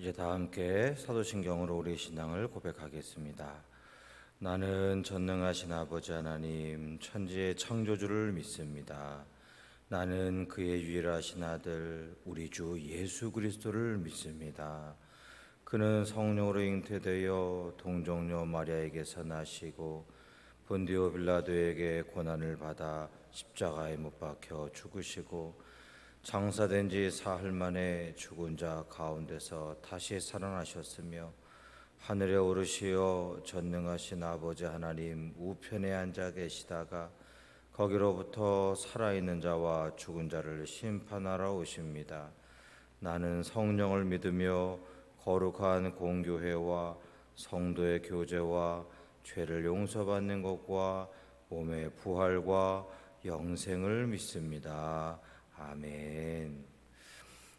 이제 다 함께 사도신경으로 우리 신앙을 고백하겠습니다. 나는 전능하신 아버지 하나님 천지의 창조주를 믿습니다. 나는 그의 유일하신 아들 우리 주 예수 그리스도를 믿습니다. 그는 성령으로 잉태되어 동정녀 마리아에게서 나시고 본디오 빌라도에게 고난을 받아 십자가에 못 박혀 죽으시고 장사된 지 사흘 만에 죽은 자 가운데서 다시 살아나셨으며 하늘에 오르시어 전능하신 아버지 하나님 우편에 앉아 계시다가 거기로부터 살아있는 자와 죽은 자를 심판하러 오십니다. 나는 성령을 믿으며 거룩한 공교회와 성도의 교제와 죄를 용서받는 것과 몸의 부활과 영생을 믿습니다. 아멘.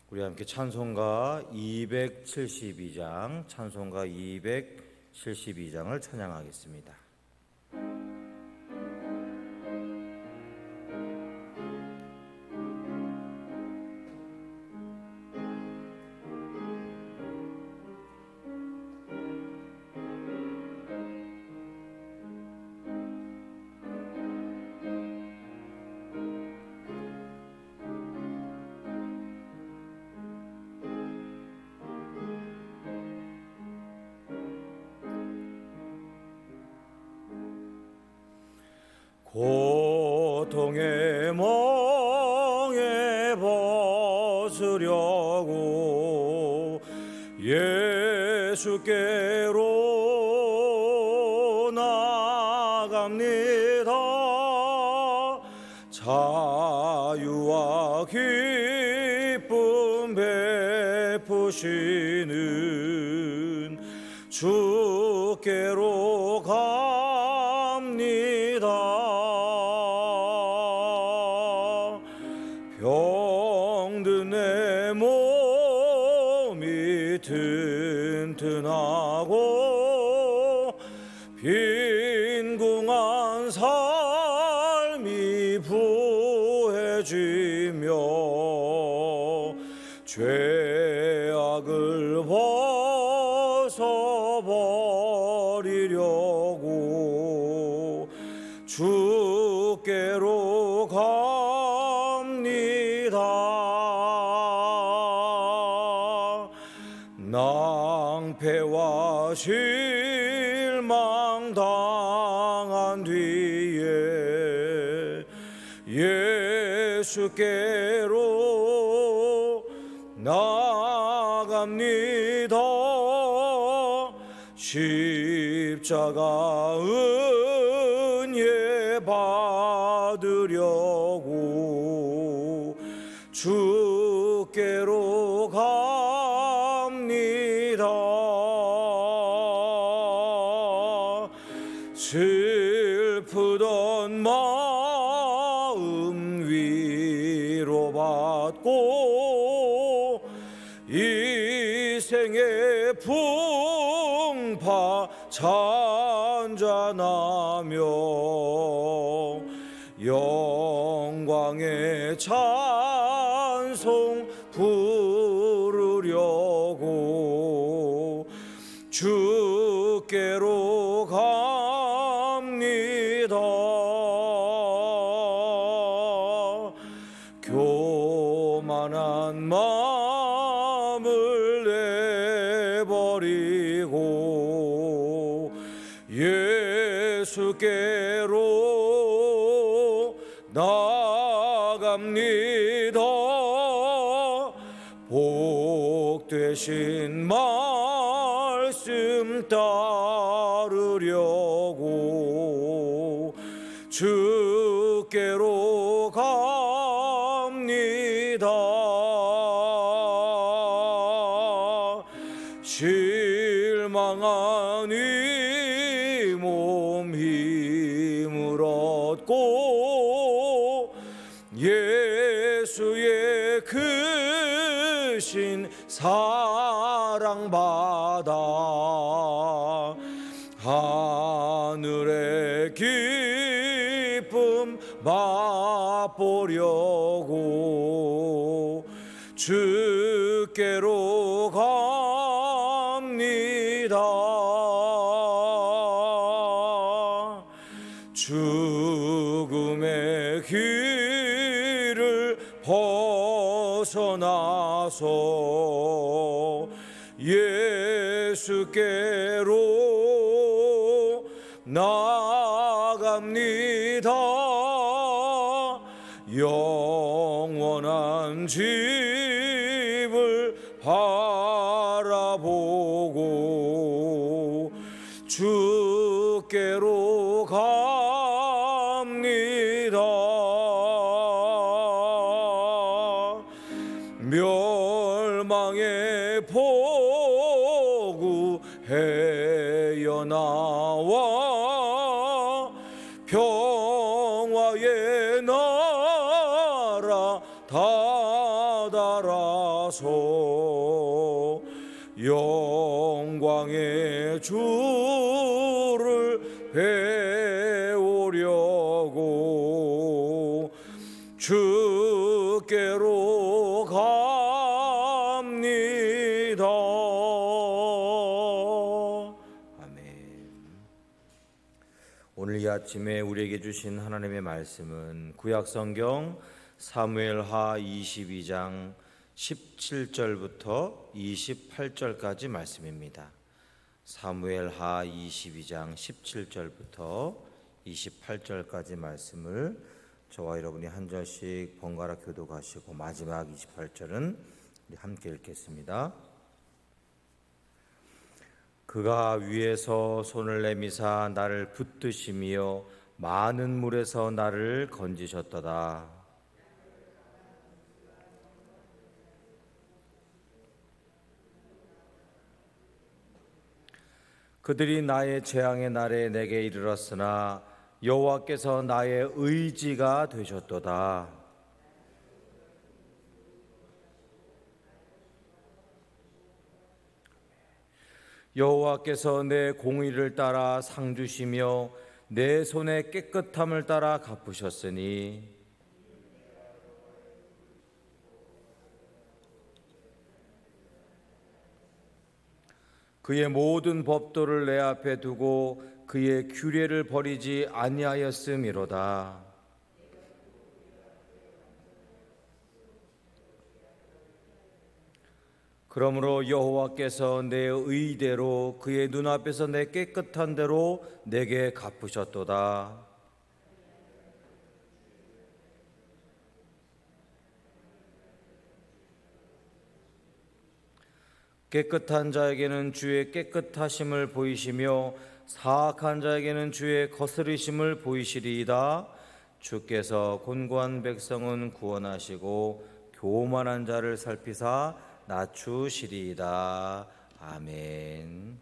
우리 함께 찬송가 272장 찬양하겠습니다. 고통의 멍에 벗으려고 예수께로 나갑니다. 자유와 기쁨 베푸시는 주께로 병든 내 몸이 튼튼하고 빈궁한 삶이 부해지며 죄악을 벗어버리려고 주께로 낭패와 실망 당한 뒤에 예수께로 나갑니다. 십자가 은혜 받으려고 주께로 슬프던 마음 위로받고 이생의 풍파 잔잔하며 영광의 찬송 부르려고 주께로 갑니다. 교만한 마음을 내버리고 예수께로 나갑니다. 복되신 말씀 따르려고 주께로 갑니다. 실망한 이 몸 힘을 얻고 예수의 크신 사랑받아 하늘의 기쁨 맛보려고 주께로 가 벗어나서 예수께로 나아갑니다. 영원한 집을 바라보고 주께로 갑니다. 멸망의 포구 헤어나와 평화의 나라 다다라서 영광의 주를 배우려고 주께로 갑니다. 아멘. 오늘 이 아침에 우리에게 주신 하나님의 말씀은 구약성경 사무엘하 22장 17절부터 28절까지 말씀입니다. 사무엘하 22장 17절부터 28절까지 말씀을 저와 여러분이 한 절씩 번갈아 교독하시고 마지막 28절은 함께 읽겠습니다. 그가 위에서 손을 내미사 나를 붙드시며 많은 물에서 나를 건지셨도다. 그들이 나의 재앙의 날에 내게 이르렀으나 여호와께서 나의 의지가 되셨도다. 여호와께서 내 공의를 따라 상 주시며 내 손의 깨끗함을 따라 갚으셨으니 그의 모든 법도를 내 앞에 두고 그의 규례를 버리지 아니하였음이로다. 그러므로 여호와께서 내 의대로 그의 눈앞에서 내 깨끗한 대로 내게 갚으셨도다. 깨끗한 자에게는 주의 깨끗하심을 보이시며 사악한 자에게는 주의 거스르심을 보이시리이다. 주께서 곤고한 백성은 구원하시고 교만한 자를 살피사 낮추시리이다. 아멘.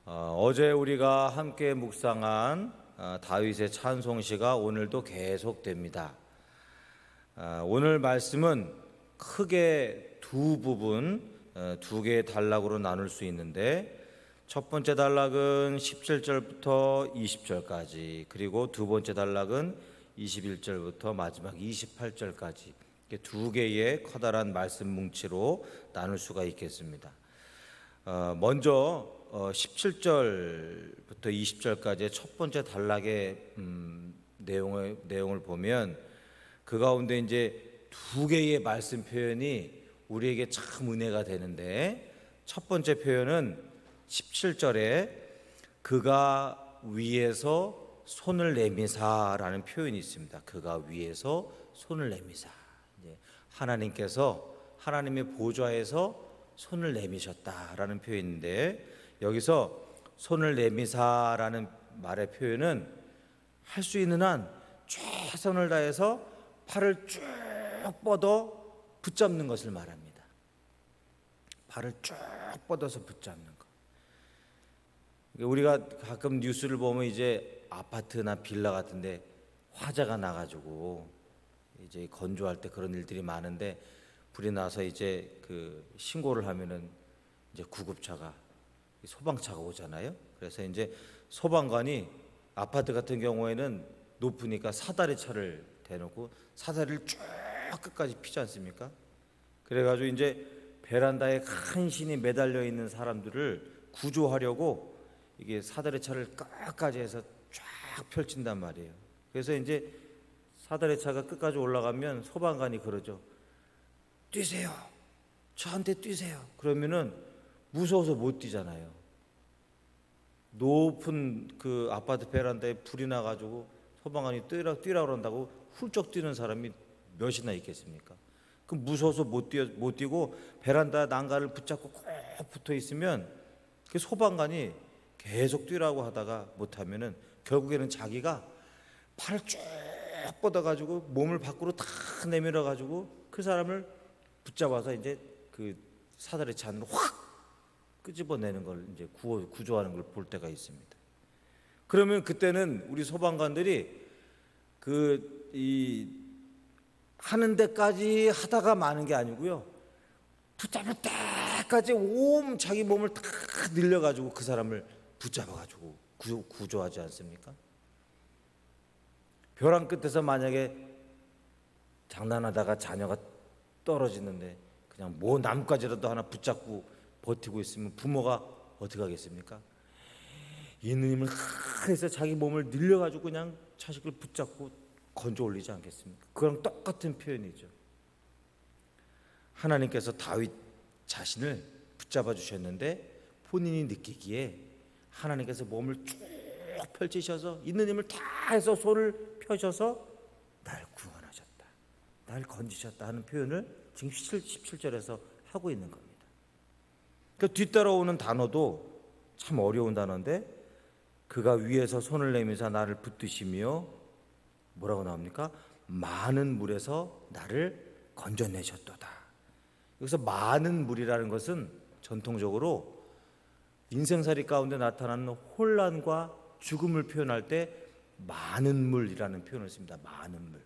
어제 우리가 함께 묵상한 다윗의 찬송시가 오늘도 계속됩니다. 오늘 말씀은 크게 두 부분, 두 개의 단락으로 나눌 수 있는데 첫 번째 단락은 17절부터 20절까지, 그리고 두 번째 단락은 21절부터 마지막 28절까지 이렇게 두 개의 커다란 말씀 뭉치로 나눌 수가 있겠습니다. 먼저 17절부터 20절까지의 첫 번째 단락의 내용을 보면 그 가운데 이제 두 개의 말씀 표현이 우리에게 참 은혜가 되는데, 첫 번째 표현은 17절에 그가 위에서 손을 내미사라는 표현이 있습니다. 그가 위에서 손을 내미사. 하나님께서 하나님의 보좌에서 손을 내미셨다라는 표현인데, 여기서 손을 내미사라는 말의 표현은 할 수 있는 한 최선을 다해서 팔을 쭉 뻗어 붙잡는 것을 말합니다. 팔을 쭉 뻗어서 붙잡는 것. 우리가 가끔 뉴스를 보면 이제 아파트나 빌라 같은데 화재가 나가지고 이제 건조할 때 그런 일들이 많은데, 불이 나서 이제 그 신고를 하면은 이제 구급차가, 소방차가 오잖아요. 그래서 이제 소방관이 아파트 같은 경우에는 높으니까 사다리 차를 대놓고 사다리를 쭉 끝까지 피지 않습니까? 그래가지고 이제 베란다에 간신히 매달려 있는 사람들을 구조하려고 이게 사다리 차를 끝까지 해서 쫙 펼친단 말이에요. 그래서 이제 사다리 차가 끝까지 올라가면 소방관이 그러죠. 뛰세요. 저한테 뛰세요. 그러면은 무서워서 못 뛰잖아요. 높은 그 아파트 베란다에 불이 나가지고 소방관이 뛰라 그런다고 훌쩍 뛰는 사람이 몇이나 있겠습니까? 그 무서워서 못 뛰고 베란다 난간을 붙잡고 꼭 붙어 있으면 그 소방관이 계속 뛰라고 하다가 못하면은 결국에는 자기가 팔을 쭉 뻗어가지고 몸을 밖으로 다 내밀어가지고 그 사람을 붙잡아서 이제 그 사다리 차 안으로 확 끄집어내는 걸 이제 구조하는 걸 볼 때가 있습니다. 그러면 그때는 우리 소방관들이 하는 데까지 하다가 마는 게 아니고요. 붙잡을 때까지 온 자기 몸을 다 늘려가지고 그 사람을 붙잡아가지고 구조하지 않습니까? 벼랑 끝에서 만약에 장난하다가 자녀가 떨어지는데 그냥 뭐 나뭇가지라도 하나 붙잡고 버티고 있으면 부모가 어떻게 하겠습니까? 있는 힘을 해서 자기 몸을 늘려가지고 그냥 자식을 붙잡고 건져 올리지 않겠습니까? 그랑 똑같은 표현이죠. 하나님께서 다윗 자신을 붙잡아 주셨는데 본인이 느끼기에 하나님께서 몸을 쭉 펼치셔서 있는 힘을 다 해서 손을 펴셔서 날 구원하셨다, 날 건지셨다 하는 표현을 지금 17절에서 하고 있는 겁니다. 그 뒤따라오는 단어도 참 어려운 단어인데 그가 위에서 손을 내밀사 나를 붙드시며 뭐라고 나옵니까? 많은 물에서 나를 건져내셨도다. 여기서 많은 물이라는 것은 전통적으로 인생살이 가운데 나타나는 혼란과 죽음을 표현할 때 많은 물이라는 표현을 씁니다. 많은 물.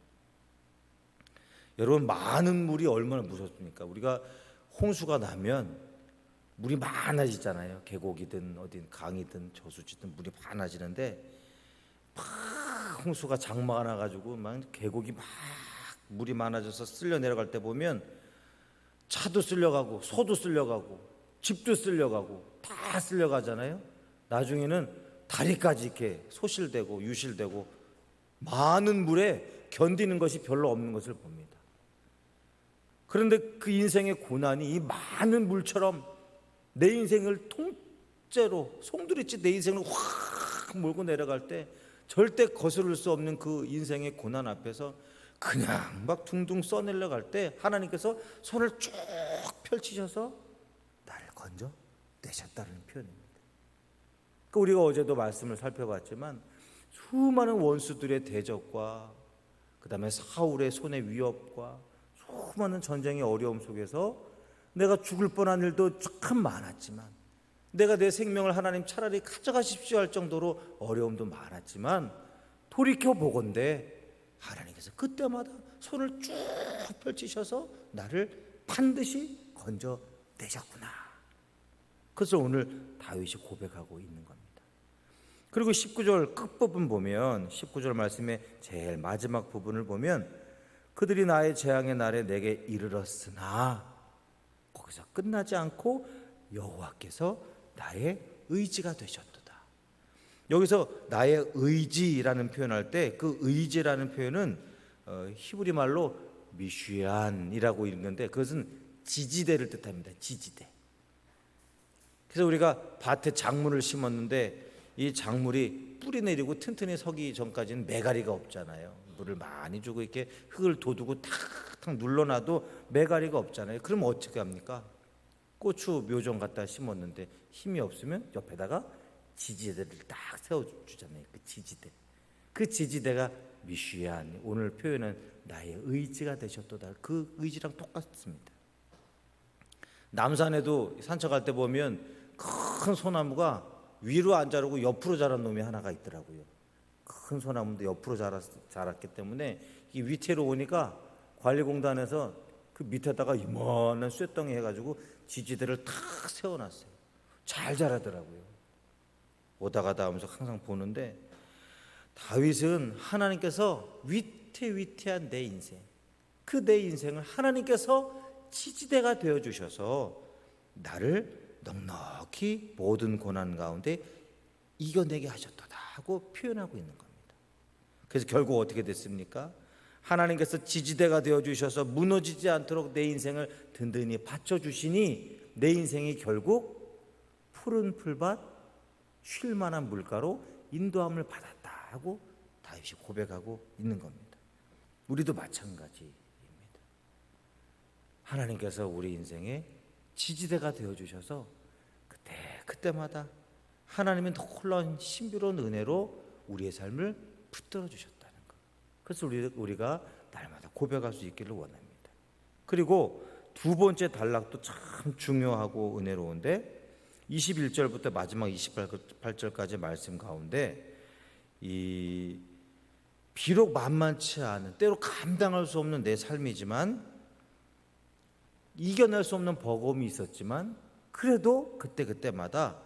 여러분, 많은 물이 얼마나 무섭습니까? 우리가 홍수가 나면 물이 많아지잖아요. 계곡이든 어딘 강이든 저수지든 물이 많아지는데 막 홍수가 장마가 나가지고 막 계곡이 막 물이 많아져서 쓸려 내려갈 때 보면 차도 쓸려가고 소도 쓸려가고 집도 쓸려가고 다 쓸려가잖아요. 나중에는 다리까지 이렇게 소실되고 유실되고 많은 물에 견디는 것이 별로 없는 것을 봅니다. 그런데 그 인생의 고난이 이 많은 물처럼 내 인생을 통째로 송두리째 내 인생을 확 몰고 내려갈 때 절대 거스를 수 없는 그 인생의 고난 앞에서 그냥 막 둥둥 써내려 갈 때 하나님께서 손을 쭉 펼치셔서 나를 건져 내셨다는 표현입니다. 그러니까 우리가 어제도 말씀을 살펴봤지만 수많은 원수들의 대적과 그 다음에 사울의 손의 위협과 수많은 전쟁의 어려움 속에서 내가 죽을 뻔한 일도 참 많았지만 내가 내 생명을 하나님 차라리 가져가십시오 할 정도로 어려움도 많았지만 돌이켜보건대 하나님께서 그때마다 손을 쭉 펼치셔서 나를 반드시 건져내셨구나. 그래서 오늘 다윗이 고백하고 있는 겁니다. 그리고 19절 끝부분 보면 19절 말씀의 제일 마지막 부분을 보면 그들이 나의 재앙의 날에 내게 이르렀으나 거기서 끝나지 않고 여호와께서 나의 의지가 되셨도다. 여기서 나의 의지라는 표현할 때 그 의지라는 표현은 히브리 말로 미슈안이라고 읽는데 그것은 지지대를 뜻합니다. 지지대. 그래서 우리가 밭에 작물을 심었는데 이 작물이 뿌리 내리고 튼튼히 서기 전까지는 매가리가 없잖아요. 물을 많이 주고 이렇게 흙을 돋우고 탁탁 눌러놔도 매가리가 없잖아요. 그럼 어떻게 합니까? 고추 묘종 갖다 심었는데 힘이 없으면 옆에다가 지지대를 딱 세워주잖아요. 그 지지대. 그 지지대가 미슈안, 오늘 표현은 나의 의지가 되셨도다. 그 의지랑 똑같습니다. 남산에도 산책할 때 보면 큰 소나무가 위로 안 자라고 옆으로 자란 놈이 하나가 있더라고요. 큰 소나무인데 옆으로 자랐기 때문에 이 위태로 오니까 관리공단에서 그 밑에다가 이만한 쇳덩이 해가지고 지지대를 탁 세워놨어요. 잘 자라더라고요. 오다 가다 하면서 항상 보는데 다윗은 하나님께서 위태위태한 내 인생, 그 내 인생을 하나님께서 지지대가 되어주셔서 나를 넉넉히 모든 고난 가운데 이겨내게 하셨도다 하고 표현하고 있는 겁니다. 그래서 결국 어떻게 됐습니까? 하나님께서 지지대가 되어주셔서 무너지지 않도록 내 인생을 든든히 받쳐주시니 내 인생이 결국 푸른 풀밭 쉴 만한 물가로 인도함을 받았다 하고 다윗이 고백하고 있는 겁니다. 우리도 마찬가지입니다. 하나님께서 우리 인생에 지지대가 되어주셔서 그때마다 하나님의 놀라운 신비로운 은혜로 우리의 삶을 붙들어 주셨다는 것. 그래서 우리가 날마다 고백할 수 있기를 원합니다. 그리고 두 번째 단락도 참 중요하고 은혜로운데 21절부터 마지막 28절까지 말씀 가운데 비록 만만치 않은 때로 감당할 수 없는 내 삶이지만 이겨낼 수 없는 버거움이 있었지만 그래도 그때마다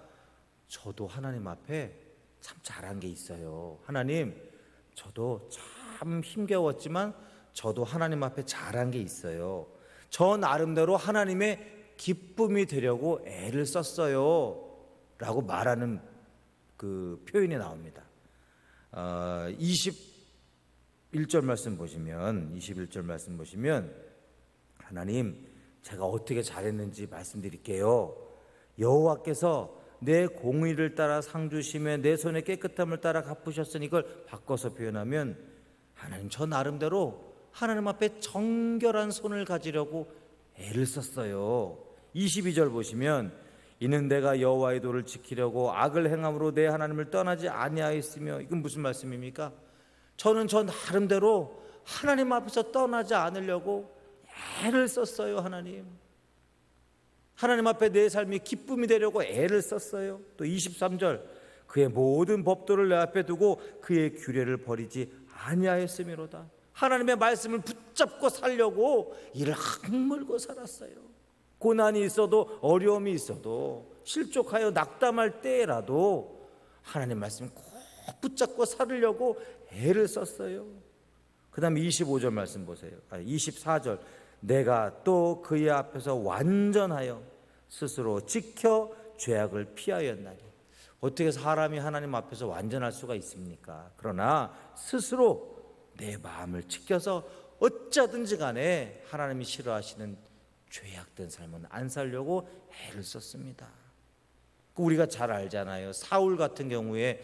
저도 하나님 앞에 참 잘한 게 있어요. 하나님, 저도 참 힘겨웠지만 저도 하나님 앞에 잘한 게 있어요. 저 나름대로 하나님의 기쁨이 되려고 애를 썼어요 라고 말하는 그 표현이 나옵니다. 21절 말씀 보시면 하나님, 제가 어떻게 잘했는지 말씀드릴게요. 여호와께서 내 공의를 따라 상 주시며 내 손의 깨끗함을 따라 갚으셨으니 이걸 바꿔서 표현하면 하나님, 저 나름대로 하나님 앞에 정결한 손을 가지려고 애를 썼어요. 22절 보시면 이는 내가 여호와의 도를 지키려고 악을 행함으로 내 하나님을 떠나지 아니하였으며, 이건 무슨 말씀입니까? 저는 저 나름대로 하나님 앞에서 떠나지 않으려고 애를 썼어요. 하나님 앞에 내 삶이 기쁨이 되려고 애를 썼어요. 또 23절 그의 모든 법도를 내 앞에 두고 그의 규례를 버리지 아니하였음이로다. 하나님의 말씀을 붙잡고 살려고 이를 악물고 살았어요. 고난이 있어도 어려움이 있어도 실족하여 낙담할 때라도 하나님 말씀 꼭 붙잡고 살으려고 애를 썼어요. 그 다음에 25절 말씀 보세요. 24절 내가 또 그의 앞에서 완전하여 스스로 지켜 죄악을 피하였나니. 어떻게 사람이 하나님 앞에서 완전할 수가 있습니까? 그러나 스스로 내 마음을 지켜서 어쩌든지 간에 하나님이 싫어하시는 죄악된 삶은 안 살려고 애를 썼습니다. 우리가 잘 알잖아요. 사울 같은 경우에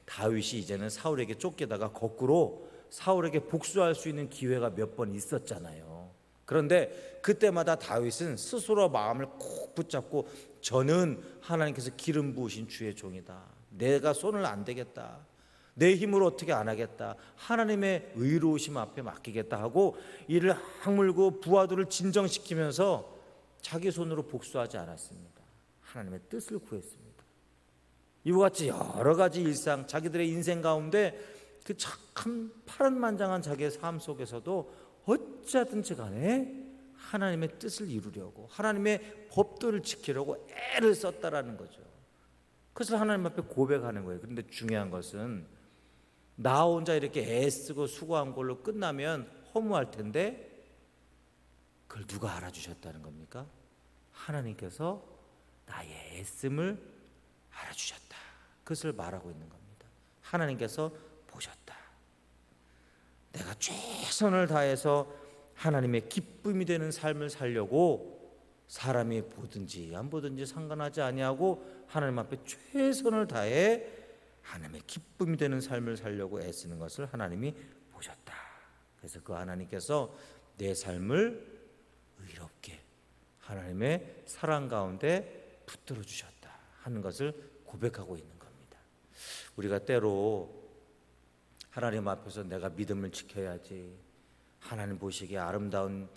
다윗이 이제는 사울에게 쫓기다가 거꾸로 사울에게 복수할 수 있는 기회가 몇 번 있었잖아요. 그런데 그때마다 다윗은 스스로 마음을 꼭 붙잡고 저는 하나님께서 기름 부으신 주의 종이다. 내가 손을 안 대겠다. 내 힘으로 어떻게 안 하겠다. 하나님의 의로우심 앞에 맡기겠다 하고 이를 악물고 부하들을 진정시키면서 자기 손으로 복수하지 않았습니다. 하나님의 뜻을 구했습니다. 이와 같이 여러 가지 일상, 자기들의 인생 가운데 그 참 파란만장한 자기의 삶 속에서도 어쩌든지 간에 하나님의 뜻을 이루려고 하나님의 법도를 지키려고 애를 썼다라는 거죠. 그래서 하나님 앞에 고백하는 거예요. 그런데 중요한 것은 나 혼자 이렇게 애쓰고 수고한 걸로 끝나면 허무할 텐데 그걸 누가 알아주셨다는 겁니까? 하나님께서 나의 애씀을 알아주셨다. 그것을 말하고 있는 겁니다. 하나님께서 보셨다. 내가 최선을 다해서 하나님의 기쁨이 되는 삶을 살려고 사람이 보든지 안 보든지 상관하지 아니하고 하나님 앞에 최선을 다해 하나님의 기쁨이 되는 삶을 살려고 애쓰는 것을 하나님이 보셨다. 그래서 그 하나님께서 내 삶을 의롭게 하나님의 사랑 가운데 붙들어 주셨다 하는 것을 고백하고 있는 겁니다. 우리가 때로 하나님 앞에서 내가 믿음을 지켜야지, 하나님 보시기에 아름다운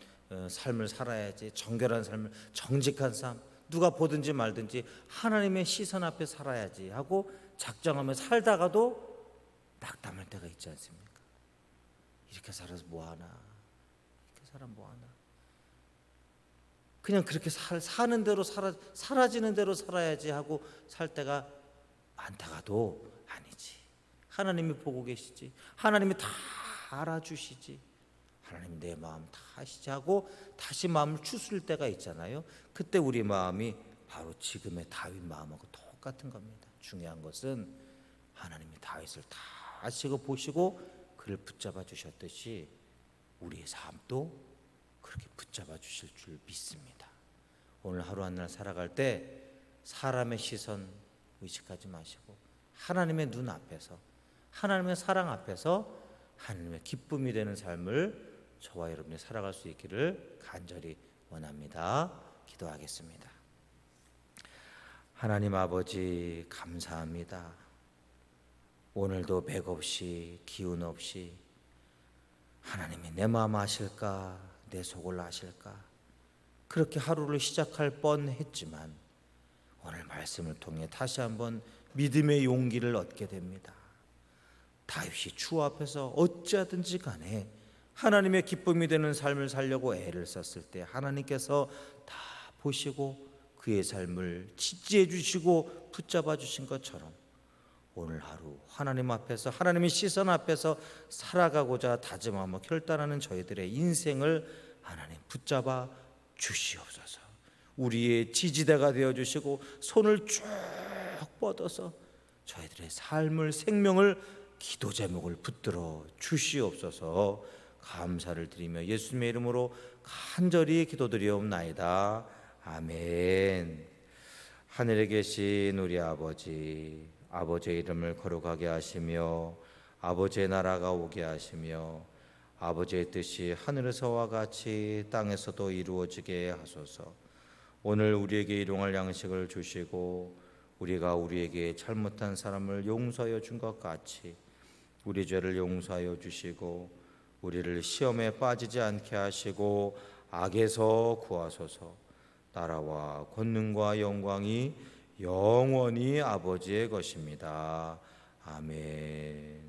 삶을 살아야지, 정결한 삶을, 정직한 삶, 누가 보든지 말든지 하나님의 시선 앞에 살아야지 하고 작정하며 살다가도 낙담할 때가 있지 않습니까? 이렇게 살아서 뭐하나, 이렇게 살아 뭐하나, 그냥 그렇게 사는 대로 사라지는 대로 살아야지 하고 살 때가 많다가도 아니지. 하나님이 보고 계시지. 하나님이 다 알아주시지. 하나님 내 마음 다 아시지 하고 다시 마음을 추스릴 때가 있잖아요. 그때 우리 마음이 바로 지금의 다윗 마음하고 똑같은 겁니다. 중요한 것은 하나님이 다윗을 다 아시고 보시고 그를 붙잡아 주셨듯이 우리의 삶도 그렇게 붙잡아 주실 줄 믿습니다. 오늘 하루 한 날 살아갈 때 사람의 시선 의식하지 마시고 하나님의 눈 앞에서, 하나님의 사랑 앞에서 하나님의 기쁨이 되는 삶을 저와 여러분이 살아갈 수 있기를 간절히 원합니다. 기도하겠습니다. 하나님 아버지, 감사합니다. 오늘도 맥없이 기운 없이 하나님이 내 마음 아실까, 내 속을 아실까, 그렇게 하루를 시작할 뻔했지만 오늘 말씀을 통해 다시 한번 믿음의 용기를 얻게 됩니다. 다윗이 주 앞에서 어찌하든지 간에 하나님의 기쁨이 되는 삶을 살려고 애를 썼을 때 하나님께서 다 보시고 그의 삶을 지지해 주시고 붙잡아 주신 것처럼 오늘 하루 하나님 앞에서, 하나님의 시선 앞에서 살아가고자 다짐하며 결단하는 저희들의 인생을 하나님 붙잡아 주시옵소서. 우리의 지지대가 되어주시고 손을 쭉 뻗어서 저희들의 삶을, 생명을, 기도 제목을 붙들어 주시옵소서. 감사를 드리며 예수님의 이름으로 간절히 기도드리옵나이다. 아멘. 하늘에 계신 우리 아버지, 아버지의 이름을 거룩하게 하시며 아버지의 나라가 오게 하시며 아버지의 뜻이 하늘에서와 같이 땅에서도 이루어지게 하소서. 오늘 우리에게 일용할 양식을 주시고 우리가 우리에게 잘못한 사람을 용서하여 준 것 같이 우리 죄를 용서하여 주시고 우리를 시험에 빠지지 않게 하시고 악에서 구하소서. 나라와 권능과 영광이 영원히 아버지의 것입니다. 아멘.